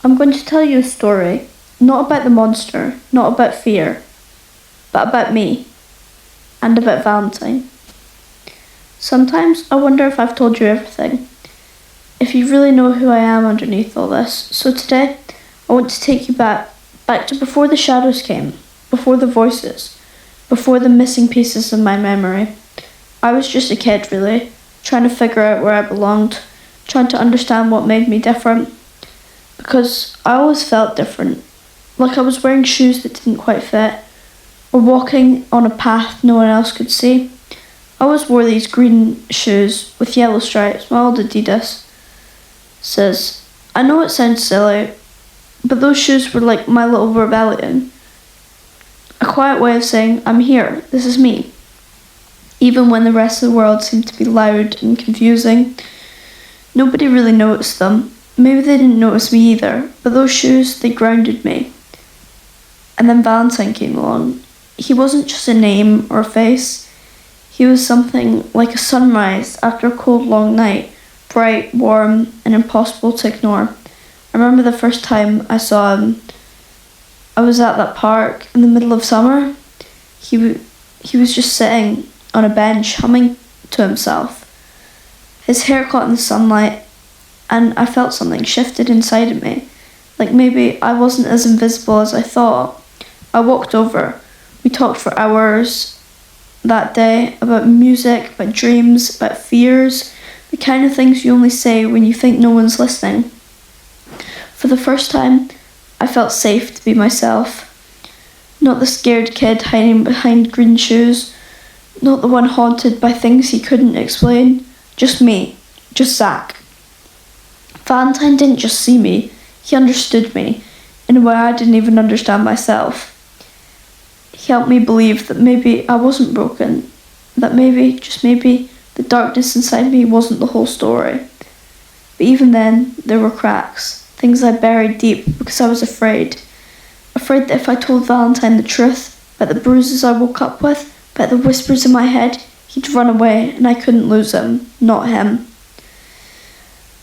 I'm going to tell you a story, not about the monster, not about fear, but about me, and about Valentine. Sometimes I wonder if I've told you everything, if you really know who I am underneath all this. So today, I want to take you back to before the shadows came, before the voices, before the missing pieces of my memory. I was just a kid, really, trying to figure out where I belonged, trying to understand what made me different. Because I always felt different, like I was wearing shoes that didn't quite fit, or walking on a path no one else could see. I always wore these green shoes with yellow stripes, my old Adidas. Says, I know it sounds silly, but those shoes were like my little rebellion. A quiet way of saying, I'm here, this is me. Even when the rest of the world seemed to be loud and confusing, nobody really noticed them. Maybe they didn't notice me either, but those shoes, they grounded me. And then Valentine came along. He wasn't just a name or a face. He was something like a sunrise after a cold, long night, bright, warm, and impossible to ignore. I remember the first time I saw him. I was at that park in the middle of summer. He was just sitting on a bench, humming to himself. His hair caught in the sunlight, and I felt something shifted inside of me. Like maybe I wasn't as invisible as I thought. I walked over. We talked for hours that day about music, about dreams, about fears, the kind of things you only say when you think no one's listening. For the first time, I felt safe to be myself. Not the scared kid hiding behind green shoes, not the one haunted by things he couldn't explain. Just me, just Zach. Valentine didn't just see me, he understood me in a way I didn't even understand myself. He helped me believe that maybe I wasn't broken, that maybe, just maybe, the darkness inside me wasn't the whole story. But even then, there were cracks, things I buried deep because I was afraid. Afraid that if I told Valentine the truth, about the bruises I woke up with, about the whispers in my head, he'd run away and I couldn't lose him, not him.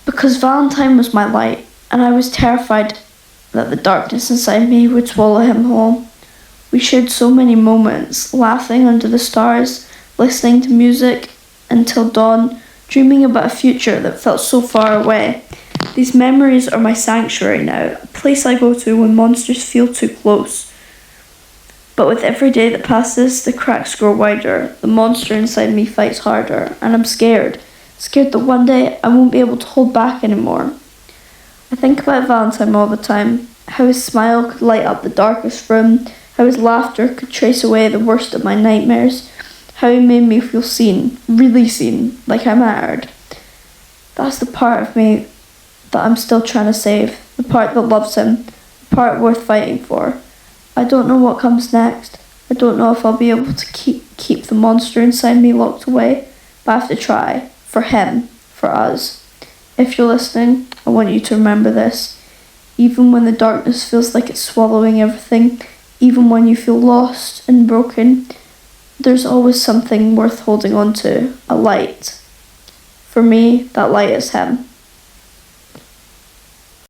Because Valentine was my light, and I was terrified that the darkness inside me would swallow him whole. We shared so many moments, laughing under the stars, listening to music until dawn, dreaming about a future that felt so far away. These memories are my sanctuary now, a place I go to when monsters feel too close. But with every day that passes, the cracks grow wider, the monster inside me fights harder, and I'm scared. Scared that one day I won't be able to hold back anymore. I think about Valentine all the time, how his smile could light up the darkest room, how his laughter could chase away the worst of my nightmares, how he made me feel seen, really seen, like I mattered. That's the part of me that I'm still trying to save, the part that loves him, the part worth fighting for. I don't know what comes next. I don't know if I'll be able to keep the monster inside me locked away, but I have to try. For him, for us. If you're listening, I want you to remember this. Even when the darkness feels like it's swallowing everything, even when you feel lost and broken, there's always something worth holding on to, a light. For me, that light is him.